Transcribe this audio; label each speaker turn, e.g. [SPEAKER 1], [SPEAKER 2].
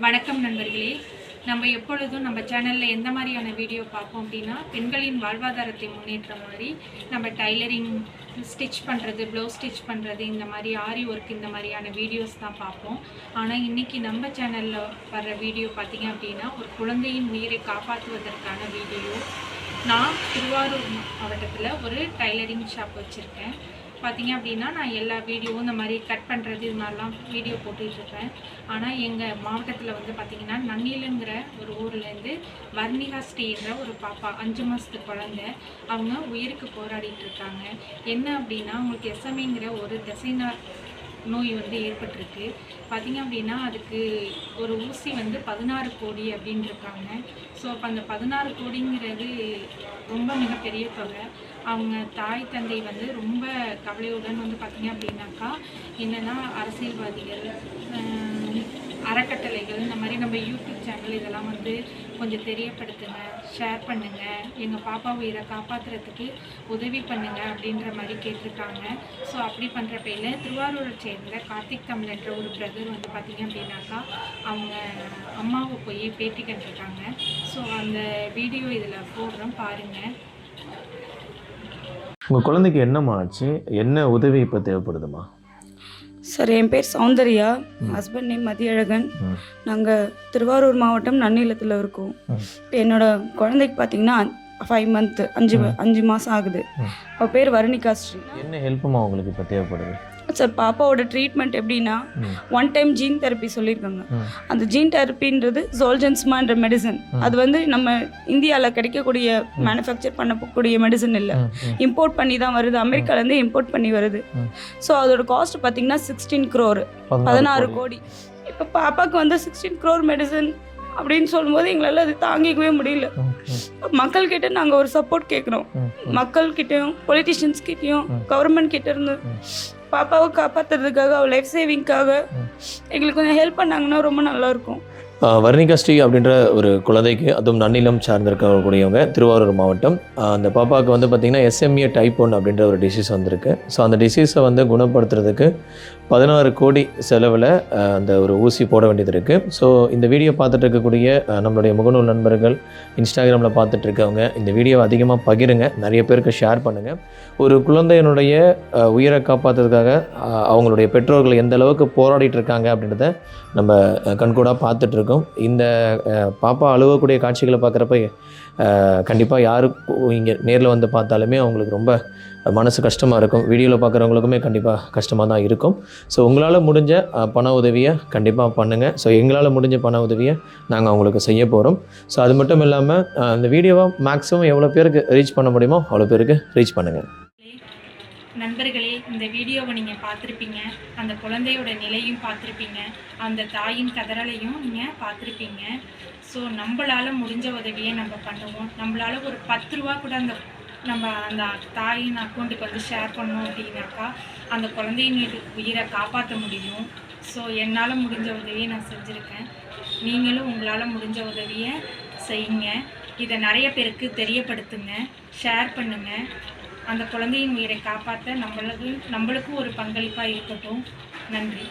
[SPEAKER 1] வணக்கம் நண்பர்களே. நம்ம எப்பொழுதும் நம்ம சேனலில் எந்த மாதிரியான வீடியோ பார்ப்போம் அப்படின்னா, பெண்களின் வாழ்வாதாரத்தை முன்னேற்ற மாதிரி நம்ம டைலரிங், ஸ்டிச் பண்ணுறது, ப்ளவுஸ் ஸ்டிச் பண்ணுறது, இந்த மாதிரி ஆரி ஒர்க், இந்த மாதிரியான வீடியோஸ் தான் பார்ப்போம். ஆனால் இன்றைக்கி நம்ம சேனலில் வர்ற வீடியோ பார்த்திங்க அப்படின்னா, ஒரு குழந்தையின் உயிரை காப்பாற்றுவதற்கான வீடியோ. நான் திருவாரூர் மாவட்டத்தில் ஒரு டைலரிங் ஷாப் வச்சுருக்கேன். பார்த்திங்க அப்படின்னா, நான் எல்லா வீடியோவும் இந்த மாதிரி கட் பண்ணுறது இது மாதிரிலாம் வீடியோ போட்டுட்ருப்பேன். ஆனால் எங்கள் மாவட்டத்தில் வந்து பார்த்திங்கன்னா, நன்னிலுங்கிற ஒரு ஊர்லேருந்து வர்ணிகா ஸ்ரீன்ற ஒரு பாப்பா 5 மாதத்து குழந்தை, அவங்க உயிருக்கு போராடிட்டுருக்காங்க. என்ன அப்படின்னா, அவங்களுக்கு எஸ்எம்இங்கிற ஒரு தசைநார் நோய் வந்து ஏற்பட்டிருக்கு. பார்த்திங்க அப்படின்னா, அதுக்கு ஒரு ஊசி வந்து 16 கோடி அப்படின்னு இருக்காங்க. ஸோ அப்போ அந்த 16 கோடிங்கிறது ரொம்ப மிகப்பெரிய தொகை. அவங்க தாய் தந்தை வந்து ரொம்ப கவலையுடன் வந்து பார்த்திங்க அப்படின்னாக்கா, என்னென்னா அரசியல்வாதிகள், அறக்கட்டளைகள், இந்த மாதிரி நம்ம யூடியூப் சேனல் இதெல்லாம் வந்து கொஞ்சம் தெரியப்படுத்துங்க, ஷேர் பண்ணுங்கள், எங்கள் பாப்பா உயிரை காப்பாற்றுறதுக்கு உதவி பண்ணுங்கள் அப்படின்ற மாதிரி கேட்டிருக்காங்க. ஸோ அப்படி பண்ணுற பேரில் திருவாரூரை சேர்ந்த கார்த்திக் தமிழ் என்ற ஒரு பிரதர் வந்து பார்த்திங்க அப்படின்னாக்கா, அவங்க அம்மாவை போய் பேட்டி கண்டிருக்காங்க. ஸோ அந்த வீடியோ இதில் போடுறோம், பாருங்கள்.
[SPEAKER 2] உங்கள் குழந்தைக்கு என்னம்மா ஆச்சு? என்ன உதவி இப்போ தேவைப்படுதுமா?
[SPEAKER 3] சார், என் பேர் சௌந்தர்யா, ஹஸ்பண்ட் நேம் மதியழகன். நாங்கள் திருவாரூர் மாவட்டம் நன்னிலத்தில் இருக்கோம். இப்போ என்னோடய குழந்தைக்கு பார்த்தீங்கன்னா 5 மந்த்து, 5 மாதம் ஆகுது. அவள் பேர் வர்ணிகா ஸ்ரீ.
[SPEAKER 2] என்ன ஹெல்ப்புமா உங்களுக்கு இப்போ தேவைப்படுது?
[SPEAKER 3] சார், பாப்பாவோட ட்ரீட்மெண்ட் எப்படின்னா, 1 டைம் ஜீன் தெரப்பி சொல்லியிருக்காங்க. அந்த ஜீன் தெரப்பின்றது ஜோல்ஜன்ஸ்மான்ற மெடிசன். அது வந்து நம்ம இந்தியாவில் கிடைக்கக்கூடிய மேனுஃபேக்சர் பண்ணக்கூடிய மெடிசன் இல்லை, இம்போர்ட் பண்ணி தான் வருது. அமெரிக்காலேருந்து இம்போர்ட் பண்ணி வருது. ஸோ அதோட காஸ்ட் பார்த்தீங்கன்னா 16 crore, 16 கோடி. இப்போ பாப்பாவுக்கு வந்து 16 crore மெடிசன் அப்படின்னு சொல்லும்போது எங்களால் அது தாங்கிக்கவே முடியல. மக்கள்கிட்ட நாங்கள் ஒரு சப்போர்ட் கேட்குறோம். மக்கள்கிட்டையும், பொலிட்டிஷியன்ஸ்கிட்டையும், கவர்மெண்ட் கிட்ட இருந்து பாப்பாவை காப்பாற்றுறதுக்காக, அவள் லைஃப் சேவிங்காக எங்களுக்கு கொஞ்சம் ஹெல்ப் பண்ணாங்கன்னா ரொம்ப நல்லாயிருக்கும்.
[SPEAKER 2] வர்ணிகா ஸ்ரீ அப்படின்ற ஒரு குழந்தைக்கு, அதுவும் நன்னிலம் சார்ந்திருக்கக்கூடியவங்க, திருவாரூர் மாவட்டம். அந்த பாப்பாவுக்கு வந்து பார்த்திங்கன்னா எஸ்எம்ஏ டைப் 1 அப்படின்ற ஒரு டிசீஸ் வந்திருக்கு. ஸோ அந்த டிசீஸை வந்து குணப்படுத்துறதுக்கு 16 கோடி செலவில் அந்த ஒரு ஊசி போட வேண்டியது இருக்குது. ஸோ இந்த வீடியோ பார்த்துட்டு இருக்கக்கூடிய நம்மளுடைய முகநூல் நண்பர்கள், இன்ஸ்டாகிராமில் பார்த்துட்டு இருக்கவங்க, இந்த வீடியோவை அதிகமாக பகிருங்க, நிறைய பேருக்கு ஷேர் பண்ணுங்கள். ஒரு குழந்தையினுடைய உயிரை காப்பாற்றுறதுக்காக அவங்களுடைய பெற்றோர்கள் எந்த அளவுக்கு போராடிட்டு இருக்காங்க அப்படின்றத நம்ம கண்கூடாக பார்த்துட்ருக்கோம். இந்த பாப்பா அழுவக்கூடிய காட்சிகளை பார்க்குறப்ப கண்டிப்பாக யாருக்கு இங்கே நேரில் வந்து பார்த்தாலுமே அவங்களுக்கு ரொம்ப மனசு கஷ்டமாக இருக்கும். வீடியோவில் பார்க்குறவங்களுக்குமே கண்டிப்பாக கஷ்டமாக தான் இருக்கும். ஸோ உங்களால் முடிஞ்ச பண உதவியை கண்டிப்பாக பண்ணுங்கள். ஸோ எங்களால் முடிஞ்ச பண உதவியை நாங்கள் அவங்களுக்கு செய்ய போகிறோம். ஸோ அது மட்டும் இல்லாமல் அந்த வீடியோவை மேக்ஸிமம் எவ்வளோ பேருக்கு ரீச் பண்ண முடியுமோ அவ்வளோ பேருக்கு ரீச் பண்ணுங்கள்.
[SPEAKER 1] நண்பர்களே, இந்த வீடியோவை நீங்கள் பார்த்துருப்பீங்க, அந்த குழந்தையோட நிலையும் பார்த்துருப்பீங்க, அந்த தாயின் கதறலையும் நீங்கள் பார்த்துருப்பீங்க. ஸோ நம்மளால் முடிஞ்ச உதவியை நம்ம பண்ணுவோம். நம்மளால் ஒரு 10 ரூபா கூட அந்த தாயின் அக்கௌண்ட்டுக்கு வந்து ஷேர் பண்ணோம் அப்படின்னாக்கா அந்த குழந்தையின் உயிரை காப்பாற்ற முடியும். ஸோ என்னால் முடிஞ்ச உதவியை நான் செஞ்சுருக்கேன். நீங்களும் உங்களால் முடிஞ்ச உதவியை செய்யுங்க. இதை நிறைய பேருக்கு தெரியப்படுத்துங்க, ஷேர் பண்ணுங்கள். அந்த குழந்தையின் உயிரை காப்பாற்ற நம்மளுக்கும் ஒரு பங்களிப்பாக இருக்கட்டும். நன்றி.